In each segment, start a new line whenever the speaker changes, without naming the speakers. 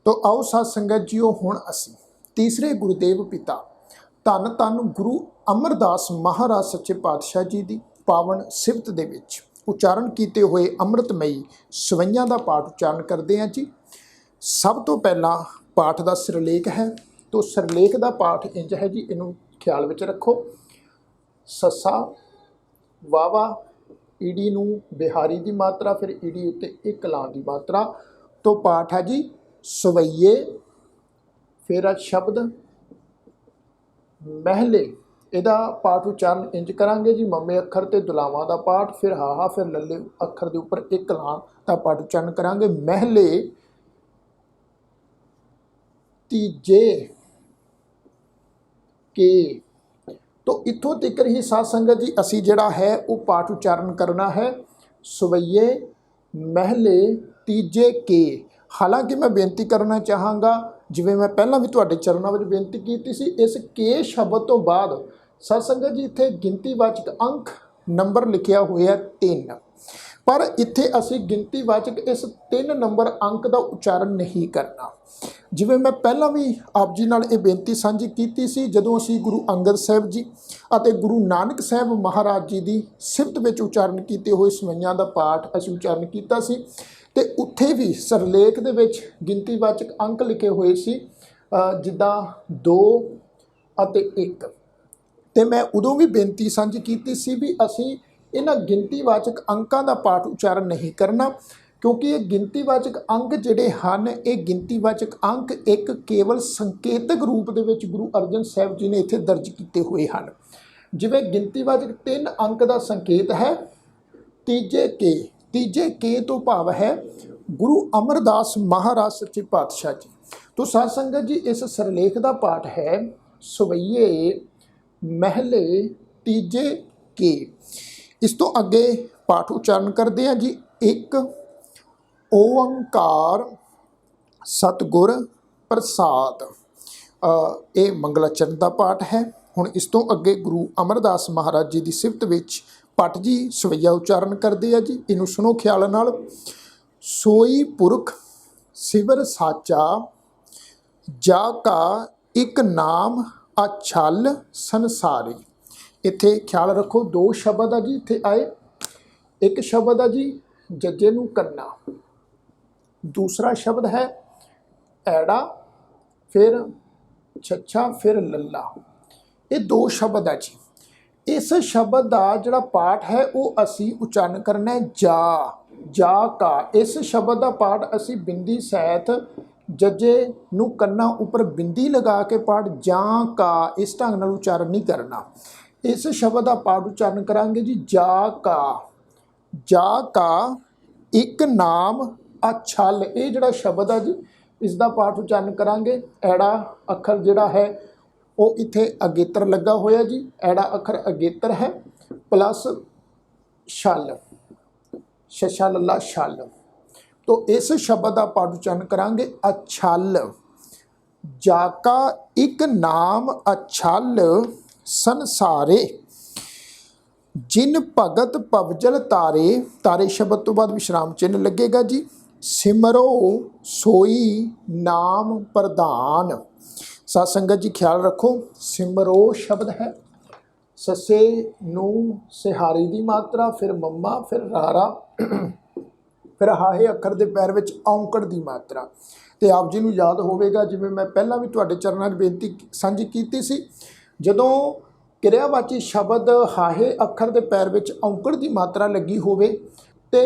तो आओ साध संगत जीओ हुण असीं तीसरे गुरुदेव पिता धन धन गुरु अमरदास महाराज सच्चे पातशाह जी की पावन सिफत दे विच उच्चारण किए हुए अमृतमयी सवैयां का पाठ उच्चारण करते हैं जी। सब तो पहला पाठ का सिरलेख है, तो सिरलेख का पाठ इंज है जी, इनू ख्याल विच रखो। ससा वावा ईडी नू बिहारी की मात्रा, फिर ईडी उत्ते एक ला की मात्रा, तो पाठ है जी सवैये, फिर शब्द महले। इहदा पाठ उच्चारण इंज करांगे जी, मम्मे अखर ते दुलावां दा पाठ, फिर हाहा, फिर लल्ले अखर के उपर एक ला का पाठ उच्चारण करांगे। महले तीजे के, तो इत्थों तक ही साध संगत जी असी जिहड़ा है वो पाठ उच्चारण करना है, सवैये महले तीजे के। हालांकि मैं बेनती करना चाहांगा, जिवें मैं पहलां भी तुहाडे चरणों में बेनती की सी, इस के शब्द तो बाद साध संगत जी इत्थे गिनतीवाचक अंक नंबर लिखिया होया 3, पर इत्थे असी गिनतीवाचक इस 3 नंबर अंक का उच्चारण नहीं करना। जिवें मैं पहलां भी आप जी नाल ये बेनती साझी की सी, जदों असी गुरु अंगद साहब जी अते गुरु नानक साहब महाराज जी की सिफत विच उच्चारण किए हुए सवैयां का पाठ असी उच्चारण किया सी, ते उत्थे भी सरलेख दे विच गिनतीवाचक अंक लिखे हुए सी, जिद्दां 2 अते 1। ते मैं उदों भी बेनती साझी की सी भी असी इन्हां गिनतीवाचक अंकां दा पाठ उच्चारण नहीं करना, क्योंकि ये गिनतीवाचक अंक जिहड़े हन, ये गिनतीवाचक अंक एक केवल संकेतक रूप दे विच गुरु अर्जन साहब जी ने इत्थे दर्ज किए हुए हैं। जिवें गिनतीवाचक 3 अंक का संकेत है तीजे के, तीजे के तो भाव है गुरु अमरदास महाराज सच्चे पातशाह जी। तो साध संगत जी इस सरलेख का पाठ है सवैये महले तीजे के। इस तो अगे पाठ उच्चारण करते हैं जी। एक ओंकार सतगुर प्रसाद, ये मंगलाचरण का पाठ है। हुण इस तो अगे गुरु अमरदास महाराज जी की सिफत विच भट्ट जी सवैया उच्चारण करते हैं जी। इनू सुनो ख्याल नाल। सोई पुरख सिवर साचा, जा का एक नाम अछल संसारी। इत्थे ख्याल रखो 2 शब्द आ जी इत्थे आए। एक शब्द आ जी जजे नू कन्ना, दूसरा शब्द है ऐड़ा, फिर छच्छा, फिर लल्ला। ये 2 शब्द आ जी। इस शब्द का जिहड़ा पाठ है वो असी उच्चारण करना है जा, जा का। इस शब्द का पाठ असी बिंदी सहित जजे नू कन्ना उपर बिंदी लगा के पाठ जा का इस ढंग नाल उच्चारण नहीं करना। इस शब्द का पाठ उच्चारण करांगे जी जा का, जा का एक नाम अछल। ये जिहड़ा शब्द है जी इसका पाठ उच्चारण करांगे। ऐड़ा अखर जिहड़ा है वो इत्थे अगेतर लगा होया जी, ऐड़ा अखर अगेतर है, प्लस छल, छछा लल्ला छल। तो इस शब्द का पाठ उच्चारण करांगे अछल। जाका एक नाम अछल संसारे, जिन भगत पवजल तारे। तारे शब्द तो बाद विश्राम चिन्ह लगेगा जी। सिमरो सोई नाम प्रधान। साध संगत जी ख्याल रखो, सिमरो शब्द है, ससे नू सिहारी की मात्रा, फिर मम्मा, फिर रारा, फिर हाहे अखर के पैर में औंकड़ की मात्रा। तो आप जी नू याद होगा, जिवें मैं पहला भी तुहाडे चरणों 'च बेनती साझी की सी, जदों किरियावाची शब्द हाहे अखर के पैर में औंकड़ की मात्रा लगी होवे ते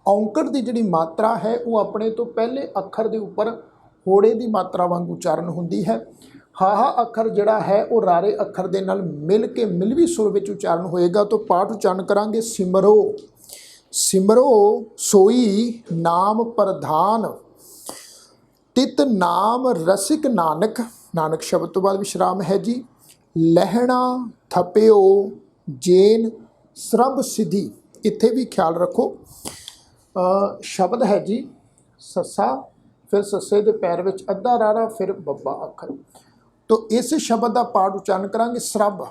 औंकड़ की जिहड़ी मात्रा है वो अपने तो पहले अखर के उपर होड़े की मात्रा वांग उच्चारण होंदी है। हाहा अखर जिहड़ा है वो रारे अखर दे नाल मिल के मिलवी सुर विच उच्चारण होएगा। तो पाठ उच्चारण करांगे सिमरो, सिमरो सोई नाम प्रधान, तित नाम रसिक नानक। नानक शब्द तो बाद विश्राम है जी। लहणा थपियो जेन सरब सिद्धि। इत्थे भी ख्याल रखो, शब्द है जी ससा, फिर ससे के पैर में अद्धा रारा, फिर बब्बा अखर। तो इस शब्द का पाठ उच्चारण करांगे सरब।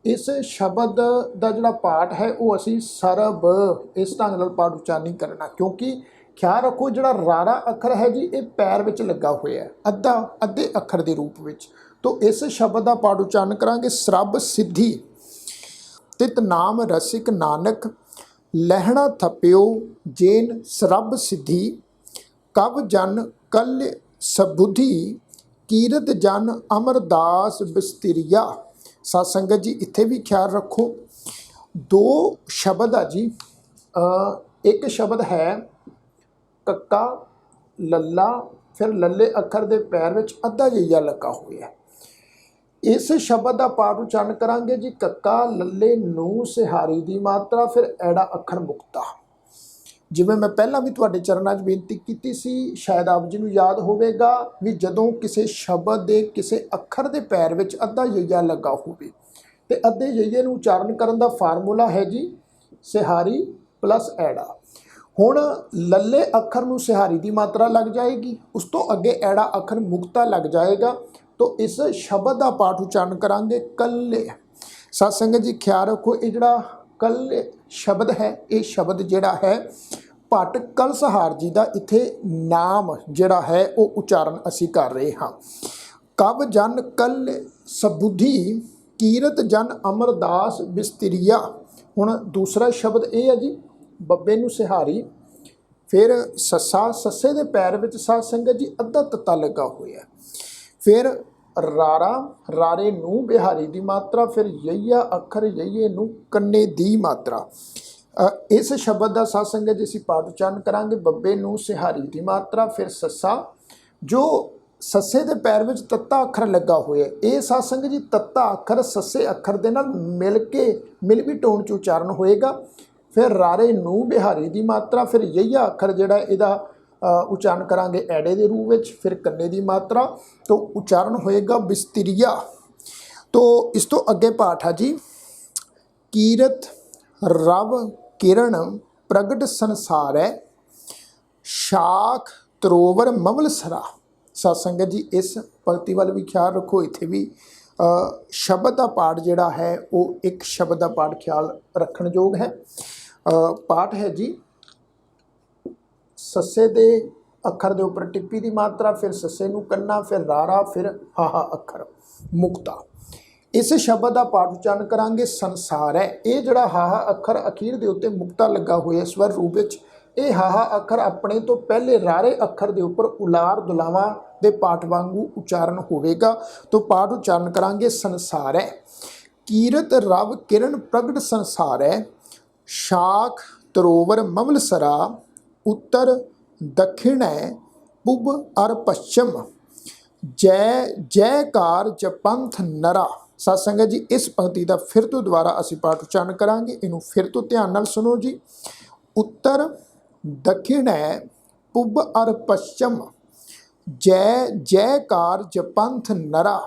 इस शब्द का जिहड़ा पाठ है वो असी सरब इस ढंग नाल पाठ उच्चारण नहीं करना, क्योंकि ख्याल रखो ਜਿਹੜਾ ਰਾਰਾ ਅੱਖਰ ਹੈ ਜੀ ਇਹ ਪੈਰ ਵਿੱਚ ਲੱਗਾ ਹੋਇਆ ਹੈ ਅੱਧੇ ਅੱਖਰ ਦੇ ਰੂਪ ਵਿੱਚ। तो इस शब्द का पाठ उच्चारण करांगे सरब सिद्धि तित नाम रसिक नानक लहणा थप्यो जेन सरब सिद्धि कब जन कल्य सबुद्धि कीरत जन अमरदास बिस्तिरिया। साध संगत जी इत्थे भी ख्याल रखो दो शब्द आ जी। एक शब्द है कक्का लल्ला फिर लल्ले अखर के पैर में अद्धा जइया लगा हुआ है। इस शब्द का पाठ उच्चारण करांगे जी कक्का लल्ले नूं सिहारी की मात्रा फिर ऐड़ा अखर मुक्ता। जिवें मैं पहला भी तुहाडे चरनां 'च बेनती कीती सी शायद आप जी नूं याद होवेगा भी जदों किसी शब्द के किसी अखर के पैर में अद्धा जइया लगा होवे ते अद्धे जइये नूं उच्चारण करन दा फार्मूला है जी सिहारी प्लस ऐड़ा। हुण लल्ले अखर नूं सिहारी की मात्रा लग जाएगी उस तो अगे ऐड़ा अखर मुक्ता लग जाएगा। तो इस शब्द का पाठ उच्चारण करांगे कल्ले। साध संगत जी ख्याल रखो ये जिहड़ा कल्ले शब्द है ये शब्द जिहड़ा है भट्ट कलसहार जी का इत्थे नाम जिहड़ा है वो उच्चारण असी कर रहे हाँ। कब जन कल्ले सबुद्धि कीरत जन अमरदास बिस्तिरिया। हुण दूसरा शब्द ये है जी बब्बे नूं सिहारी फिर सस्सा सस्से दे पैर विच साध संगत जी अद्धा तत्ता लगा होया फिर रारा रारे नूं बिहारी की मात्रा फिर यइया अखर यइये नूं कन्ने दी मात्रा। इस शब्द का साध संगत जी असीं पाठ उच्चारण करांगे बब्बे नूं सिहारी की मात्रा फिर सस्सा जो सस्से दे पैर में तत्ता अखर लगा होया ये साध संगत जी तत्ता अखर सस्से अखर दे नाल मिल भी टोन च उच्चारण होएगा। फिर रारे नूं बिहारी की मात्रा फिर यइया अखर जिहड़ा इहदा उच्चारण करांगे ऐड़े के रूप में फिर कन्ने की मात्रा तो उच्चारण होएगा बिस्तिरिया। तो इस तो अगे पाठ है जी कीरत रव किरण प्रगट संसार है शाख तरोवर ममलसरा। साध संगत जी इस पंक्ति वाल भी ख्याल रखो इत्थे भी शब्द का पाठ जिहड़ा है वो एक शब्द का पाठ ख्याल रखण योग है। पाठ है जी सस्से दे अखर दे उपर टिप्पी की मात्रा फिर सस्से नूं कन्ना फिर रारा फिर हाहा अखर मुक्ता। इस शब्द का पाठ उच्चारण करांगे संसार है ये जिहड़ा हाहा अखर अखीर दे उत्ते मुक्ता लगा होया स्वर रूप विच ये हाहा अखर अपने तो पहले रारे अखर के उपर उलार दुलावा के पाठ वांगू उच्चारण होवेगा। तो पाठ उच्चारण करांगे संसार है कीरत रव किरण प्रगट संसार है शाख तरोवर ममलसरा उत्तर दक्षिण है पुब और पश्चिम जय जयकार जपंथ नरा। साध संगत जी इस पंक्ति का फिर तो दोबारा असी पाठ उच्चारण करांगे इनू फिर तो ध्यान नाल सुनो जी। उत्तर दक्षिण है पुब और पश्चिम जय जयकार जपंथ नरा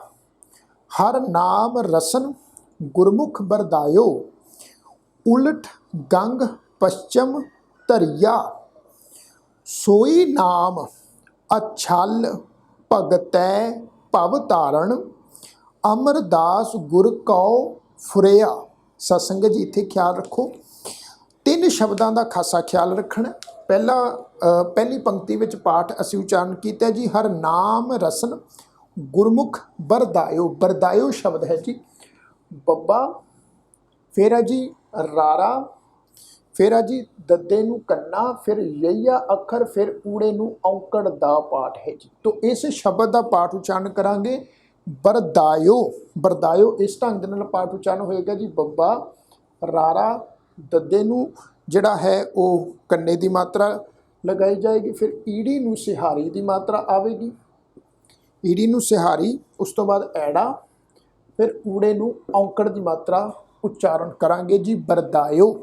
हर नाम रसन गुरमुख बरदायो उलट गंग पश्चिम धरिया सोई नाम अछल भगतै भव तारण अमरदास गुर कौ फुरिया। सत्संग जी इत्थे ख्याल रखो तीन शब्दों का खासा ख्याल रखना। पहली पंक्ति में पाठ असी उच्चारण किया जी हर नाम रसन गुरमुख बरदायो। बरदायो शब्द है जी बब्बा फिर है जी रारा फिर है जी दद्दे नूं कन्ना फिर यइया अखर फिर ऊड़े नूं औंकड़ दा पाठ है जी। तो इस शब्द का पाठ उच्चारण करांगे बरदायो। बरदायो इस ढंग दे नाल पाठ उच्चारण होएगा जी बब्बा रारा दद्दे नूं जिहड़ा है वो कन्ने की मात्रा लगाई जाएगी फिर ईड़ी नूं सिहारी की मात्रा आवेगी ईड़ी नूं सिहारी उस तो बाद ऐड़ा फिर ऊड़े नूं औंकड़ की मात्रा उच्चारण करांगे जी बरदायो।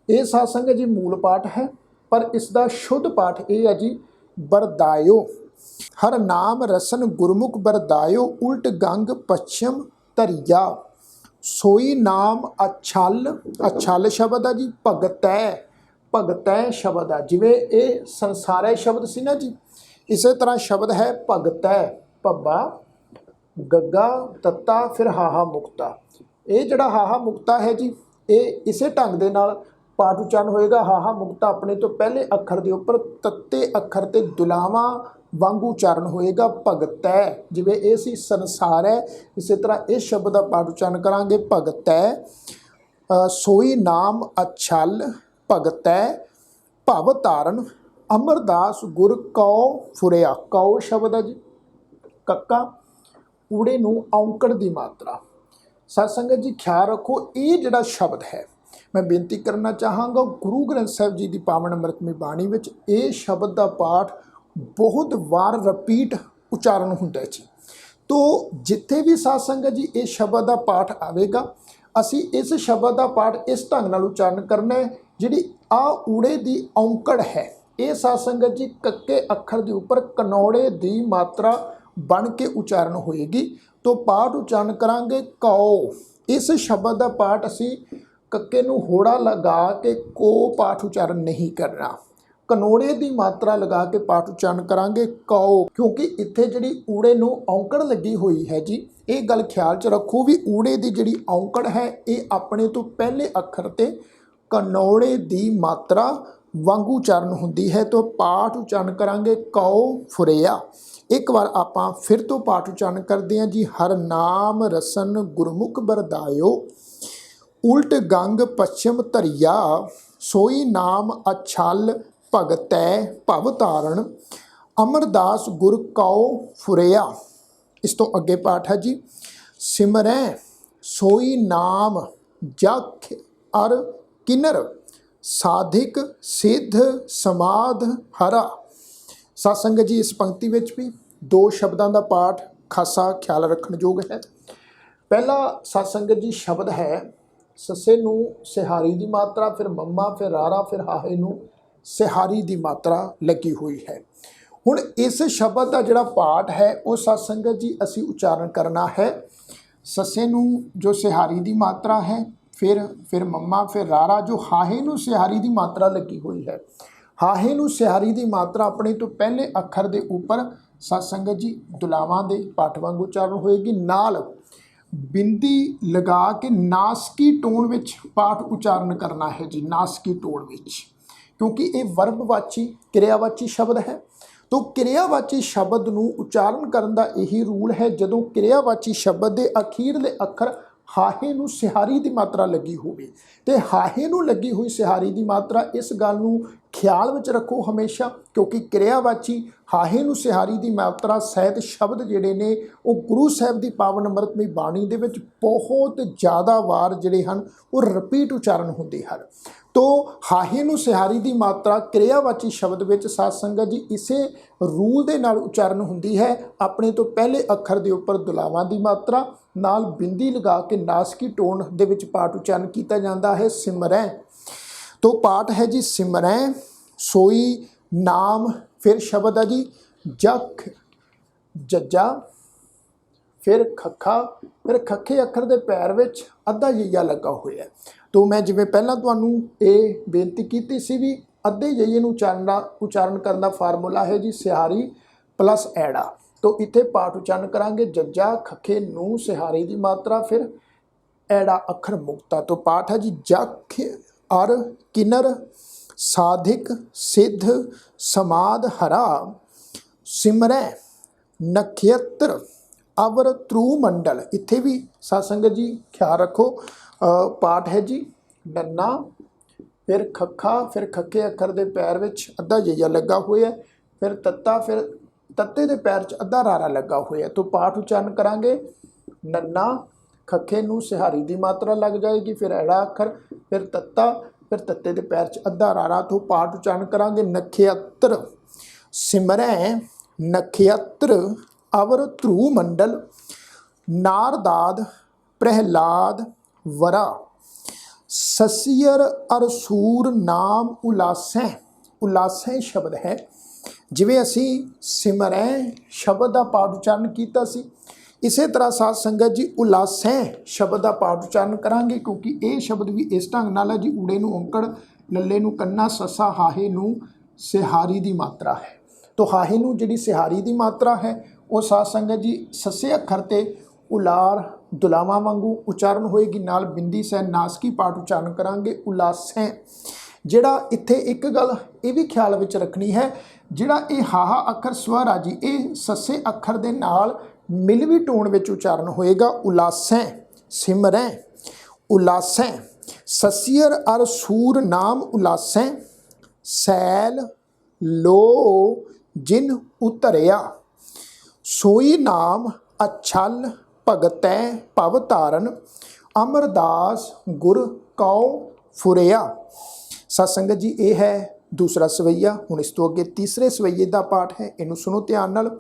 ये साध संगत जी मूल पाठ है पर इसका शुद्ध पाठ ये है जी बरदायो। हर नाम रसन गुरमुख बरदायो उल्ट गंग पश्चिम धरिया सोई नाम अछल। अछल शब्द है जी भगतै भगतै शब्द है जिवें ये संसारै शब्द सी ना जी इस तरह शब्द है भगतै भब्बा गग्गा तत्ता फिर हाहा मुक्ता। ये जिहड़ा हाहा मुक्ता है जी ये इसे ढंग दे नाल ਪਾਠ ਉਚਾਰਨ ਹੋਏਗਾ ਹਾਹਾ ਮੁਕਤਾ ਆਪਣੇ ਤੋਂ ਪਹਿਲੇ ਅੱਖਰ ਦੇ ਉੱਪਰ ਤੱਤੇ ਅੱਖਰ ਤੇ ਦੁਲਾਵਾਂ ਵਾਂਗੂ ਉਚਾਰਨ ਹੋਏਗਾ। ਭਗਤੈ, ਜਿਵੇਂ ਇਹ ਸੀ ਸੰਸਾਰ ਹੈ, ਇਸੇ ਤਰ੍ਹਾਂ ਇਸ ਸ਼ਬਦ ਦਾ ਪਾਠ ਉਚਾਰਨ ਕਰਾਂਗੇ ਭਗਤੈ। ਸੋਈ ਨਾਮ ਅਛਲ ਭਗਤੈ ਭਵ ਤਾਰਨ ਅਮਰਦਾਸ ਗੁਰ ਕਉ ਫੁਰਿਆ। ਕਉ ਸ਼ਬਦ ਹੈ ਜੀ, ਕੱਕਾ ਊੜੇ ਨੂੰ ਔਂਕੜ ਦੀ ਮਾਤਰਾ। ਸਾਧ ਸੰਗਤ ਜੀ ਖਿਆਲ ਰੱਖੋ, ਇਹ ਜਿਹੜਾ ਸ਼ਬਦ ਹੈ ਮੈਂ ਬੇਨਤੀ ਕਰਨਾ ਚਾਹਾਂਗਾ, ਗੁਰੂ ਗ੍ਰੰਥ ਸਾਹਿਬ ਜੀ ਦੀ ਪਾਵਨ ਅੰਮ੍ਰਿਤਮਈ ਬਾਣੀ ਵਿੱਚ ਇਹ ਸ਼ਬਦ ਦਾ ਪਾਠ ਬਹੁਤ ਵਾਰ ਰਿਪੀਟ ਉਚਾਰਨ ਹੁੰਦਾ ਜੀ। ਤੋ ਜਿੱਥੇ ਵੀ ਸਾਧ ਸੰਗਤ ਜੀ ਇਹ ਸ਼ਬਦ ਦਾ ਪਾਠ ਆਵੇਗਾ, ਅਸੀਂ ਇਸ ਸ਼ਬਦ ਦਾ ਪਾਠ ਇਸ ਢੰਗ ਨਾਲ ਉਚਾਰਨ ਕਰਨਾ ਹੈ। ਜਿਹੜੀ ਆ ਊੜੇ ਦੀ ਔਂਕੜ ਹੈ, ਇਹ ਸਾਧ ਸੰਗਤ ਜੀ ਕੱਕੇ ਅੱਖਰ ਦੇ ਉੱਪਰ ਕਨੌੜੇ ਦੀ ਮਾਤਰਾ ਬਣ ਕੇ ਉਚਾਰਨ ਹੋਏਗੀ। ਤੋ ਪਾਠ ਉਚਾਰਨ ਕਰਾਂਗੇ ਕਉ। ਇਸ ਸ਼ਬਦ ਦਾ ਪਾਠ ਅਸੀਂ ਕੱਕੇ ਨੂੰ ਹੋੜਾ ਲਗਾ ਕੇ ਕੋ ਪਾਠ ਉਚਾਰਨ ਨਹੀਂ ਕਰਨਾ, ਕਨੋੜੇ ਦੀ ਮਾਤਰਾ ਲਗਾ ਕੇ ਪਾਠ ਉਚਾਰਨ ਕਰਾਂਗੇ ਕਉ। ਕਿਉਂਕਿ ਇੱਥੇ ਜਿਹੜੀ ਊੜੇ ਨੂੰ ਔਂਕੜ ਲੱਗੀ ਹੋਈ ਹੈ ਜੀ, ਇਹ ਗੱਲ ਖਿਆਲ 'ਚ ਰੱਖੋ ਵੀ ਊੜੇ ਦੀ ਜਿਹੜੀ ਔਂਕੜ ਹੈ ਇਹ ਆਪਣੇ ਤੋਂ ਪਹਿਲੇ ਅੱਖਰ ਤੇ ਕਨੌੜੇ ਦੀ ਮਾਤਰਾ ਵਾਂਗੂ ਉਚਾਰਨ ਹੁੰਦੀ ਹੈ। ਤਾਂ ਪਾਠ ਉਚਾਰਨ ਕਰਾਂਗੇ ਕਉ ਫੁਰਿਆ। ਇੱਕ ਵਾਰ ਆਪਾਂ ਫਿਰ ਤੋਂ ਪਾਠ ਉਚਾਰਨ ਕਰਦੇ ਹਾਂ ਜੀ। ਹਰ ਨਾਮ ਰਸਨ ਗੁਰਮੁਖ ਬਰਦਾਇਓ ਉਲਟ ਗੰਗ ਪਛਮ ਧਰਿਆ ਸੋਈ ਨਾਮ ਅਛਲ ਭਗਤੈ ਭਵ ਤਾਰਨ ਅਮਰਦਾਸ ਗੁਰ ਕਉ ਫੁਰਿਆ। ਇਸ ਤੋਂ ਅੱਗੇ ਪਾਠ ਹੈ ਜੀ। ਸਿਮਰੈ ਸੋਈ ਨਾਮ ਜਖ ਅਰ ਕਿਨਰ ਸਾਧਿਕ ਸਿੱਧ ਸਮਾਧ ਹਰਾ। ਸਾਧ ਸੰਗਤ ਜੀ ਇਸ ਪੰਕਤੀ ਵਿੱਚ ਵੀ ਦੋ ਸ਼ਬਦਾਂ ਦਾ ਪਾਠ ਖਾਸਾ ਖਿਆਲ ਰੱਖਣ ਯੋਗ ਹੈ। ਪਹਿਲਾ ਸਾਧ ਸੰਗਤ ਜੀ ਸ਼ਬਦ ਹੈ ਸੱਸੇ ਨੂੰ ਸਿਹਾਰੀ ਦੀ ਮਾਤਰਾ, ਫਿਰ ਮੰਮਾ, ਫਿਰ ਰਾਰਾ, ਫਿਰ ਹਾਹੇ ਨੂੰ ਸਿਹਾਰੀ ਦੀ ਮਾਤਰਾ ਲੱਗੀ ਹੋਈ ਹੈ। ਹੁਣ ਇਸ ਸ਼ਬਦ ਦਾ ਜਿਹੜਾ ਪਾਠ ਹੈ ਉਹ ਸਾਧ ਸੰਗਤ ਜੀ ਅਸੀਂ ਉਚਾਰਨ ਕਰਨਾ ਹੈ। ਸੱਸੇ ਨੂੰ ਜੋ ਸਿਹਾਰੀ ਦੀ ਮਾਤਰਾ ਹੈ, ਫਿਰ ਮੰਮਾ, ਫਿਰ ਰਾਰਾ, ਜੋ ਹਾਹੇ ਨੂੰ ਸਿਹਾਰੀ ਦੀ ਮਾਤਰਾ ਲੱਗੀ ਹੋਈ ਹੈ। ਹਾਹੇ ਨੂੰ ਸਿਹਾਰੀ ਦੀ ਮਾਤਰਾ ਆਪਣੇ ਤੋਂ ਪਹਿਲੇ ਅੱਖਰ ਦੇ ਉੱਪਰ ਸਾਧ ਸੰਗਤ ਜੀ ਦੁਲਾਵਾਂ ਦੇ ਪਾਠ ਵਾਂਗ ਉਚਾਰਨ ਹੋਏਗੀ। ਨਾਲ ਬਿੰਦੀ ਲਗਾ ਕੇ ਨਾਸਕੀ ਟੋਨ ਵਿੱਚ ਪਾਠ ਉਚਾਰਨ ਕਰਨਾ ਹੈ ਜੀ, ਨਾਸਕੀ ਟੋਨ ਵਿੱਚ, ਕਿਉਂਕਿ ਇਹ ਵਰਬਵਾਚੀ ਕਿਰਿਆਵਾਚੀ ਸ਼ਬਦ ਹੈ। ਤੋ ਕਿਰਿਆਵਾਚੀ ਸ਼ਬਦ ਨੂੰ ਉਚਾਰਨ ਕਰਨ ਦਾ ਇਹੀ ਰੂਲ ਹੈ, ਜਦੋਂ ਕਿਰਿਆਵਾਚੀ ਸ਼ਬਦ ਦੇ ਅਖੀਰਲੇ ਅੱਖਰ ਹਾਹੇ ਨੂੰ ਸਿਹਾਰੀ ਦੀ ਮਾਤਰਾ ਲੱਗੀ ਹੋਵੇ। ਤੇ ਹਾਹੇ ਨੂੰ ਲੱਗੀ ਹੋਈ ਸਿਹਾਰੀ ਦੀ ਮਾਤਰਾ, ਇਸ ਗੱਲ ਨੂੰ ਖਿਆਲ ਵਿੱਚ ਰੱਖੋ ਹਮੇਸ਼ਾ, ਕਿਉਂਕਿ ਕਿਰਿਆਵਾਚੀ ਹਾਹੇ ਨੂੰ ਸਿਹਾਰੀ ਦੀ ਮਾਤਰਾ ਸਹਿਤ ਸ਼ਬਦ ਜਿਹੜੇ ਨੇ ਉਹ ਗੁਰੂ ਸਾਹਿਬ ਦੀ ਪਾਵਨ ਅੰਮ੍ਰਿਤਮਈ ਬਾਣੀ ਦੇ ਵਿੱਚ ਬਹੁਤ ਜ਼ਿਆਦਾ ਵਾਰ ਜਿਹੜੇ ਹਨ ਉਹ ਰਿਪੀਟ ਉਚਾਰਨ ਹੁੰਦੇ ਹਨ। ਤੋ ਹਾਹੇ ਨੂੰ ਸਿਹਾਰੀ ਦੀ ਮਾਤਰਾ ਕਿਰਿਆਵਾਚੀ ਸ਼ਬਦ ਵਿੱਚ ਸਾਧ ਸੰਗਤ ਜੀ ਇਸੇ ਰੂਲ ਦੇ ਨਾਲ ਉਚਾਰਨ ਹੁੰਦੀ ਹੈ। ਆਪਣੇ ਤੋਂ ਪਹਿਲੇ ਅੱਖਰ ਦੇ ਉੱਪਰ ਦੁਲਾਵਾਂ ਦੀ ਮਾਤਰਾ, ਨਾਲ ਬਿੰਦੀ ਲਗਾ ਕੇ ਨਾਸਕੀ ਟੋਨ ਦੇ ਵਿੱਚ ਪਾਠ ਉਚਾਰਨ ਕੀਤਾ ਜਾਂਦਾ ਹੈ। ਸਿਮਰੈ ਤੋਂ ਪਾਠ ਹੈ ਜੀ। ਸਿਮਰੈ ਸੋਈ ਨਾਮ, ਫਿਰ ਸ਼ਬਦ ਹੈ ਜੀ ਜਖ ਜੱਜਾ, ਫਿਰ ਖੱਖਾ, ਫਿਰ ਖੱਖੇ ਅੱਖਰ ਦੇ ਪੈਰ ਵਿੱਚ ਅੱਧਾ ਯਈਆ ਲੱਗਾ ਹੋਇਆ। ਤੋ ਮੈਂ ਜਿਵੇਂ ਪਹਿਲਾਂ ਤੁਹਾਨੂੰ ਇਹ ਬੇਨਤੀ ਕੀਤੀ ਸੀ ਵੀ ਅੱਧੇ ਯਈਏ ਨੂੰ ਉਚਾਰਨ ਕਰਨ ਦਾ ਫਾਰਮੂਲਾ ਹੈ ਜੀ ਸਿਹਾਰੀ ਪਲੱਸ ਐੜਾ। ਤੋ ਇੱਥੇ ਪਾਠ ਉਚਾਰਨ ਕਰਾਂਗੇ ਜੱਜਾ, ਖੱਖੇ ਨੂੰ ਸਿਹਾਰੀ ਦੀ ਮਾਤਰਾ, ਫਿਰ ਐੜਾ ਅੱਖਰ ਮੁਕਤਾ। ਤੋਂ ਪਾਠ ਹੈ ਜੀ ਜਖ ਅਰ ਕਿਨਰ ਸਾਧਿਕ ਸਿੱਧ ਸਮਾਧ ਹਰਾ ਸਿਮਰੈ ਨਖੇਤਰ ਅਵਰ ਧਰੂ ਮੰਡਲ। ਇੱਥੇ ਵੀ ਸਾਧ ਸੰਗਤ ਜੀ ਖਿਆਲ ਰੱਖੋ, ਪਾਠ ਹੈ ਜੀ ਨੰਨਾ, ਫਿਰ ਖੱਖਾ, ਫਿਰ ਖੱਕੇ ਅੱਖਰ ਦੇ ਪੈਰ ਵਿੱਚ ਅੱਧਾ ਯਈਆ ਲੱਗਾ ਹੋਇਆ, ਫਿਰ ਤੱਤਾ, ਫਿਰ ਤੱਤੇ ਦੇ ਪੈਰ 'ਚ ਅੱਧਾ ਰਾਰਾ ਲੱਗਾ ਹੋਇਆ। ਤੋਂ ਪਾਠ ਉਚਾਰਨ ਕਰਾਂਗੇ ਨੰਨਾ, ਖੱਖੇ ਨੂੰ ਸਿਹਾਰੀ ਦੀ ਮਾਤਰਾ ਲੱਗ ਜਾਏਗੀ, ਫਿਰ ਐੜਾ ਅੱਖਰ, ਫਿਰ ਤੱਤਾ, ਫਿਰ ਤੱਤੇ ਦੇ ਪੈਰ 'ਚ ਅੱਧਾ ਰਾਰਾ। ਤੋਂ ਪਾਠ ਉਚਾਰਨ ਕਰਾਂਗੇ ਨਖੇਤਰ। ਸਿਮਰੈ ਨਖੇਤਰ ਅਵਰ ਧਰੂ ਮੰਡਲ ਨਾਰਦਾਦ ਪ੍ਰਹਿਲਾਦ ਵਰਾ ਸਸੀਅਰ ਅਰਸੂਰ ਨਾਮ ਉਲਾਸੈ। ਉਲਾਸੈ ਸ਼ਬਦ ਹੈ। ਜਿਵੇਂ ਅਸੀਂ ਸਿਮਰੈ ਸ਼ਬਦ ਦਾ ਪਾਠ ਉਚਾਰਨ ਕੀਤਾ ਸੀ, ਇਸੇ ਤਰ੍ਹਾਂ ਸਾਧ ਸੰਗਤ ਜੀ ਉਲਾਸੈ ਸ਼ਬਦ ਦਾ ਪਾਠ ਉਚਾਰਨ ਕਰਾਂਗੇ, ਕਿਉਂਕਿ ਇਹ ਸ਼ਬਦ ਵੀ ਇਸ ਢੰਗ ਨਾਲ ਹੈ ਜੀ। ਊੜੇ ਨੂੰ ਔਂਕੜ, ਲੱਲੇ ਨੂੰ ਕੰਨਾ, ਸੱਸਾ, ਹਾਹੇ ਨੂੰ ਸਿਹਾਰੀ ਦੀ ਮਾਤਰਾ ਹੈ। ਤੋ ਹਾਹੇ ਨੂੰ ਜਿਹੜੀ ਸਿਹਾਰੀ ਦੀ ਮਾਤਰਾ ਹੈ ਉਹ ਸਾਧ ਸੰਗਤ ਜੀ ਸੱਸੇ ਅੱਖਰ ਤੇ ਉਲਾਰ ਦੁਲਾਵਾਂ ਵਾਂਗੂ ਉਚਾਰਨ ਹੋਏਗੀ, ਨਾਲ ਬਿੰਦੀ ਸਹਿ ਨਾਸਕੀ ਪਾਠ ਉਚਾਰਨ ਕਰਾਂਗੇ ਉਲਾਸੈ। ਜਿਹੜਾ ਇੱਥੇ ਇੱਕ ਗੱਲ ਇਹ ਵੀ ਖਿਆਲ ਵਿੱਚ ਰੱਖਣੀ ਹੈ, ਜਿਹੜਾ ਇਹ ਹਾਹਾ ਅੱਖਰ ਸਵਰ ਆ ਜੀ, ਇਹ ਸੱਸੇ ਅੱਖਰ ਦੇ ਨਾਲ ਮਿਲਵੀ ਟੋਨ ਵਿੱਚ ਉਚਾਰਨ ਹੋਏਗਾ। ਉਲਾਸੈ ਸਿਮਰੈ ਉਲਾਸੈ। ਸਸੀਅਰ ਅਰ ਸੂਰ ਨਾਮ ਉਲਾਸੈ, ਸੈਲ ਲੋ ਜਿਨ ਉਤਰਿਆ, ਸੋਈ ਨਾਮ ਅਛਲ ਭਗਤੈ ਭਵ ਤਾਰਨ, ਅਮਰਦਾਸ ਗੁਰ ਕਉ ਫੁਰਿਆ। ਸਤ ਸੰਗਤ ਜੀ, ਇਹ ਹੈ ਦੂਸਰਾ ਸਵਈਆ। ਹੁਣ ਇਸ ਤੋਂ ਅੱਗੇ ਤੀਸਰੇ ਸਵਈਏ ਦਾ ਪਾਠ ਹੈ, ਇਹਨੂੰ ਸੁਣੋ ਧਿਆਨ ਨਾਲ।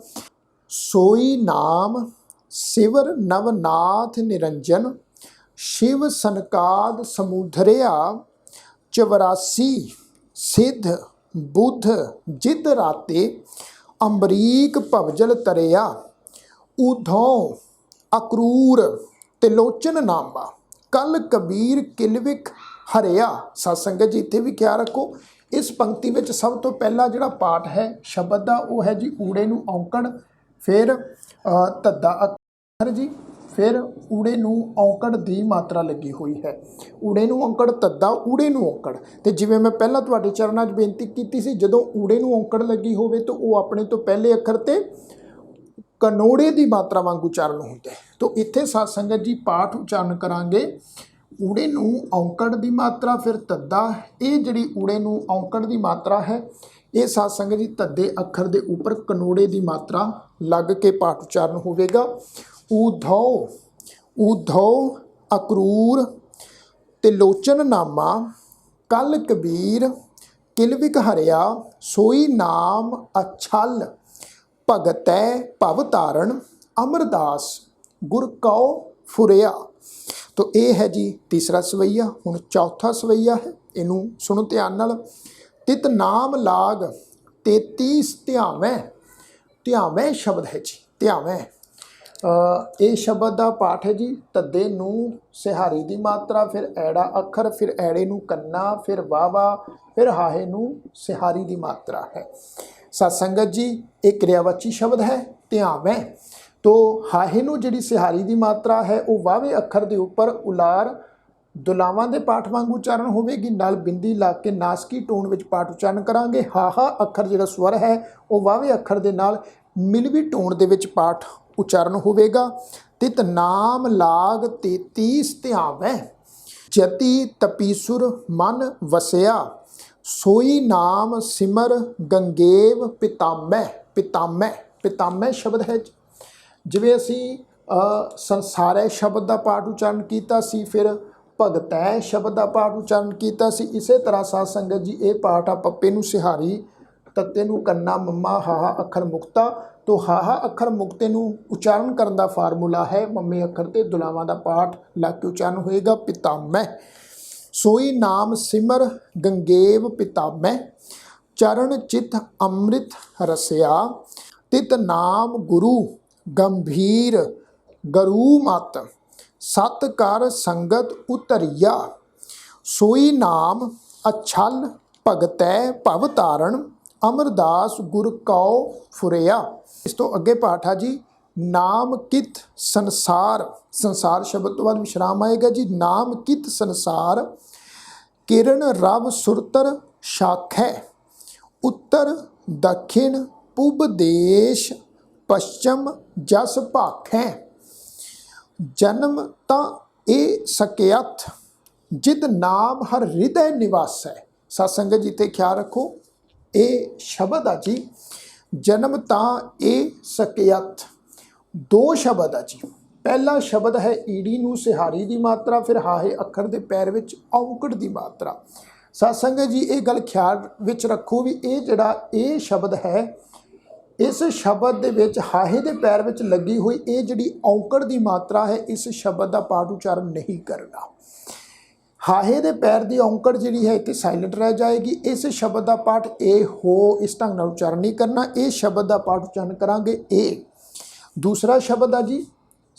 ਸੋਈ ਨਾਮ ਸਿਵਰ ਨਵਨਾਥ ਨਿਰੰਜਨ, शिव सनकाद समुधरिया, 84 सिद्ध बुद्ध जिद राते, अमरीक भवजल तरिया, उधों अक्रूर तिलोचन नामा, कल कबीर किलविक हरिया। सत्संगत जी इत्थे भी ख्याल रखो, इस पंक्ति में सब तो पहला जिहड़ा पाठ है शब्द का वो है जी ऊड़े नूं औंकड़, फिर धद्दा अखर जी, फिर ऊड़े नूं औंकड़ दी मात्रा लगी हुई है। ऊड़े नूं औंकड़ धद्दा, ऊड़े नूं औंकड़। तो जिवें मैं पहला तुहाडे चरनां 'च बेनती कीती सी, जदों ऊड़े नूं औंकड़ लगी होवे तो वो अपने तो पहले अखर ते कनोड़े की मात्रा वांग उचारण होंदा है। तो इत्थे साध संगत जी पाठ उचारण करांगे ऊड़े नूं औंकड़ की मात्रा, फिर धद्दा। ये जिहड़ी ऊड़े नूं औंकड़ की मात्रा है, ये साध संगत जी धद्दे अखर के उपर कनोड़े की मात्रा लग के पाठ उचारण होवेगा। ऊधौ ऊधौ अक्रूर तिलोचन नामा, कल कबीर किलविक हरिया, सोई नाम अछल भगतै भव तारण, अमरदास गुर कौ फुरिया। तो ये है जी तीसरा सवैया। हुण चौथा सवैया है, इनू सुनो ध्यान नाल। तित नाम लाग 33 ध्यावैं। ध्यावैं शब्द है जी, ध्यावैं। ये शब्द का पाठ है जी। धद्दे नूं सिहारी की मात्रा, फिर ऐड़ा अखर, फिर ऐड़े नूं कन्ना, फिर वावा, फिर हाहे नूं सिहारी की मात्रा है। सत्संगत जी एक क्रियावाची शब्द है ध्यावैं। तो हाहे नूं जिहड़ी सिहारी की मात्रा है वो वावे अखर के उपर उलार दुलावां दे पाठ वांग उचारण होवेगी, नाल बिंदी ला के नासकी टोन विच पाठ उचारण करांगे। हाहा अखर जिहड़ा स्वर है वो वावे अखर दे नाल मिलवी टोन दे विच पाठ उचारण होवेगा। तित नाम लाग 33 ध्यावैं, जति तपीसुर मन वसिया, सोई नाम सिमर गंगेव पितामह। पितामह पितामह शब्द है। जिवें असीं संसारै शब्द का पाठ उचारण किया सी, फिर भगतै शब्द का पाठ उचारण किया सी, इसे तरह साध संगत जी ये पाठ आ पप्पे नूं सिहारी, तत्ते नूं कन्ना, मम्मा, हाहा अखर मुक्ता। तो हाहा अखर मुक्ते नूं उचारण करन दा फार्मूला है मम्मी अखर ते दुलावां दा पाठ लग के उचारण होएगा पितामह। सोई नाम सिमर गंगेव पितामह, चरण चित अमृत रसिया, तित नाम गुरु गंभीर गरु मत, सत कर संगत उतरिया, सोई नाम अछल भगतै भव तारण, अमरदास गुर कौ फुरिया। इस तो अगे पाठ है जी नाम कित संसार। संसार शब्द तो बाद विश्राम आएगा जी। नाम कित संसार, किरण रव सुरतर शाखै, उत्तर दक्षिण पूब देश, पश्चिम जस भाखै, जन्म ता ए सकयत, जिद नाम हर हृदय निवास है। सत्संगत जी ते ख्याल रखो, ये शब्द आ जी जन्म ता ए सकयत, दो शब्द आ जी। पहला शब्द है ईड़ी नूं सिहारी की मात्रा, फिर हाहे अखर के पैर विच औंकड़ की मात्रा। सत्संगत जी ये गल ख्याल विच रखो भी ये जिहड़ा ये शब्द है, इस शब्द दे विच हाहे दे पैर विच लगी हुई ये जिहड़ी औंकड़ की मात्रा है, इस शब्द का पाठ उचारण नहीं करना। हाहे दे पैर की औंकड़ जिहड़ी है इत्थे साइलेंट रह जाएगी। इस शब्द का पाठ ए हो इस ढंग नाल उचारण नहीं करना। ये शब्द का पाठ उचारण करांगे ए। दूसरा शब्द आ जी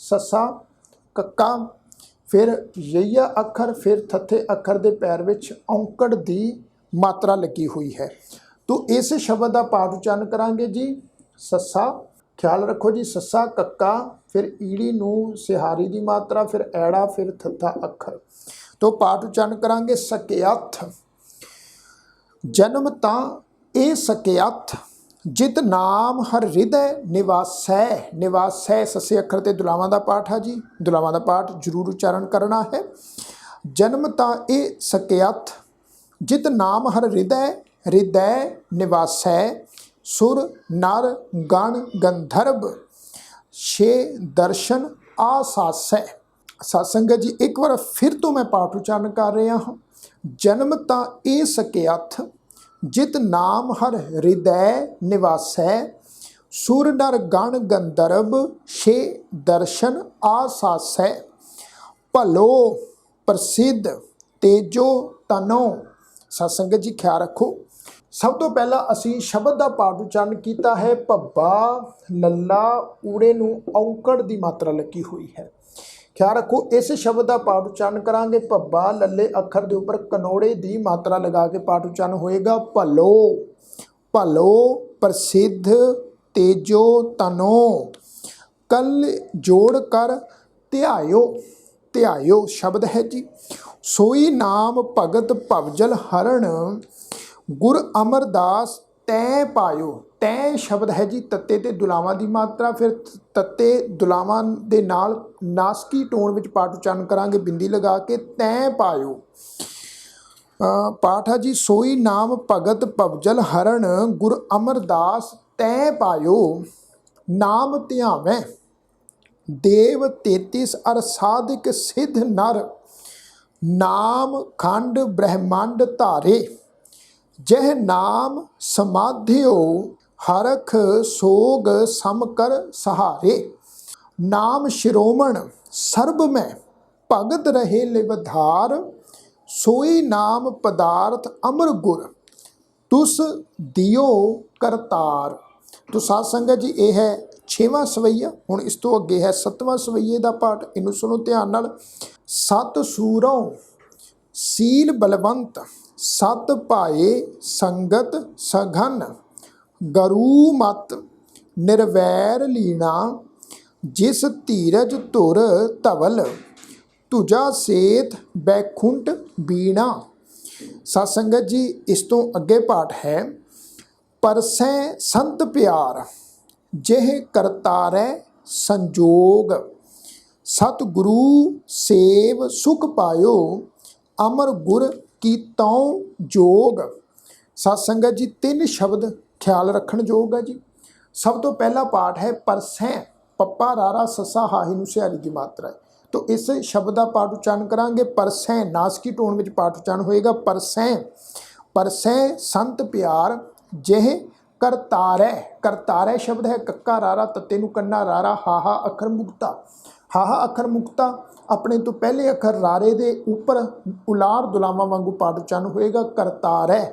ससा कक्का, फिर यईया अखर, फिर थथे अखर के पैर विच औंकड़ की मात्रा लगी हुई है। तो इस शब्द का पाठ उचारण करांगे जी ससा ख्याल रखो जी, ससा कक्का, फिर ईड़ी नू सिहारी की मात्रा, फिर ऐड़ा, फिर थथा अखर। तो पाठ उच्चारण करांगे सकयथ। जन्म ता ए सकयथ, जित नाम हर हृदय निवासै। निवासै ससे अखर ते दुलावां दा पाठ है जी, दुलावां दा पाठ जरूर उच्चारण करना है। जन्म ता ए सकयथ, जित नाम हर हृदय, हृदय निवासै। सुर नर गण गंधर्व, छे दर्शन आसासै। सत्संगत जी एक बार फिर तो मैं पाठ उच्चारण कर रहा हाँ। जन्म ता ए सकयथ, जित नाम हर हृदय निवासै। सुर नर गण गंधर्व, छे दर्शन आसासै। भलो प्रसिद्ध तेजो तनो। सत्संगत जी ख्याल रखो, सब तो पहला असी शब्द का पाठ उच्चारण किया है भब्बा लल्ला ऊड़े नू औंकड़ की मात्रा लगी हुई है। ख्याल रखो, इस शब्द का पाठ उच्चारण करांगे भब्बा लल्ले अखर के उपर कनोड़े की मात्रा लगा के पाठ उच्चारण होएगा भलो। भलो प्रसिद्ध तेजो तनो, कल जोड़ कर ध्यायो। ध्यायो शब्द है जी। सोई नाम भगत भवजल हरण, गुर अमरदास तै पायो। तै शब्द है जी, तत्ते ते दुलावां की मात्रा, फिर तत्ते दुलावां दे नाल नासकी टोन विच पाठ उच्चारण करांगे बिंदी लगा के तै पायो। पाठ है जी, सोई नाम भगत भवजल हरण, गुर अमरदास तै पायो। नाम ध्यावै देव 33 अर साधिक सिद्ध नर, नाम खंड ब्रह्मांड धारे। जह नाम समाधियो, हरख सोग समकर सहारे। नाम शिरोमण सर्ब में, भगत रहे लिवधार। सोई नाम पदार्थ अमर गुर, तुस दियो करतार। तो साध संगत जी ये है 6वां सवैया। हुण इस तो अगे है 7वां सवैये का पाठ, इनू सुनो ध्यान नाल। सत सूरों सील बलवंत, सत पाए संगत सघन। गरू मत निर्वैर लीना, जिस धीरज तुर धवल। तुझा सेत बैकुंठ बीणा। सत्संगत जी इस तो अगे पाठ है परसै संत प्यार, जेह करतारै संजोग। सतगुरु सेव सुख पायो, अमर गुर कीतों जोग। सत्संगत जी 3 शब्द ख्याल रखण जोग है जी। सब तो पहला पाठ है परसै, पप्पा रारा ससा हाही नू सिहारी की मात्रा है। तो इस शब्द का पाठ उच्चारण करांगे परसै, नासकी टोन में पाठ उच्चारण होएगा परसै। परसै संत प्यार, जेह करतारै। करतारै शब्द है कक्का रारा तत्ते नू कन्ना रारा हाहा अखर मुक्ता। हाहा अखर मुक्ता अपने तो पहले अखर रारे दे उपर उलार दुलावां वांगू पाठ उच्चारण होएगा करतारै।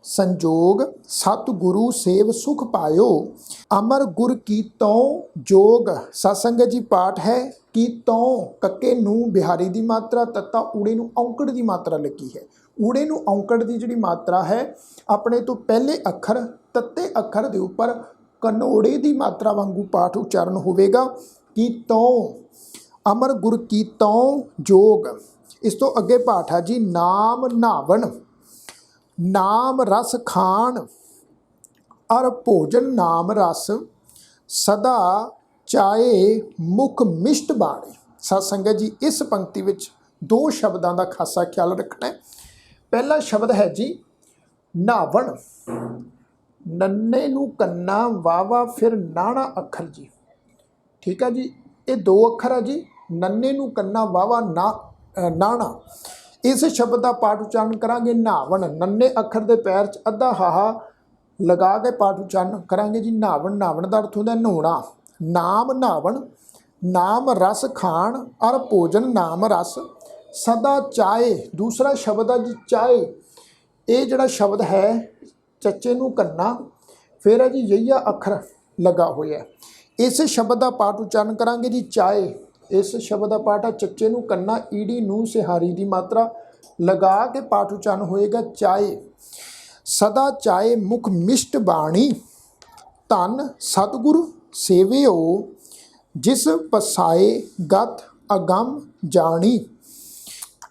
संजोग सतगुरु सेव सुख पायो, अमर गुर कीतों जोग। सत्संगत जी पाठ है कीतों, कक्के नू बिहारी की मात्रा, तत्ता ऊड़े नू औंकड़ की मात्रा लगी है। ऊड़े नू औंकड़ की जिहड़ी मात्रा है अपने तो पहले अखर तत्ते अखर के उपर कनोड़े की मात्रा वांगू पाठ उच्चारण होवेगा कीतों। अमर गुर कीतों जोग। इस तो अगे पाठ है जी नाम नावन, नाम रस खान अर भोजन नाम रस। सदा चाहे मुख मिष्ट बाणी। सत्संगत जी इस पंक्ति विच 2 शब्दों का खासा ख्याल रखना है। पहला शब्द है जी नावन, नन्ने नू कन्ना वावा फिर नाना अखर जी। ठीक है जी, ये 2 अखर है जी, नन्ने नू कन्ना वावा नाना। इस शब्द का पाठ उच्चारण करांगे नावन। नन्ने अखर के पैर च अद्धा हाहा लगा के पाठ उच्चारण करांगे जी नावन। नावन का अर्थ होता है नहाना। नाम नावन, नाम रस खान और भोजन नाम रस। सदा चाहे, दूसरा शब्द है जी चाहे। ये जड़ा शब्द है चचे नू कन्ना, फिर है जी यहिया अखर लगा हुआ है। इस शब्द का पाठ उच्चारण करांगे जी चाहे। इस शब्द का पाठ है चचे नू कन्ना, ईड़ी नू सिहारी की मात्रा लगा के पाठ उच्चारण होएगा चाहे। सदा चाहे मुख मिष्ट बाणी, धन सतगुरु ਸੇਵਿਓ ਜਿਸ ਪਸਾਏ ਗਤ ਅਗੰਮ ਜਾਣੀ।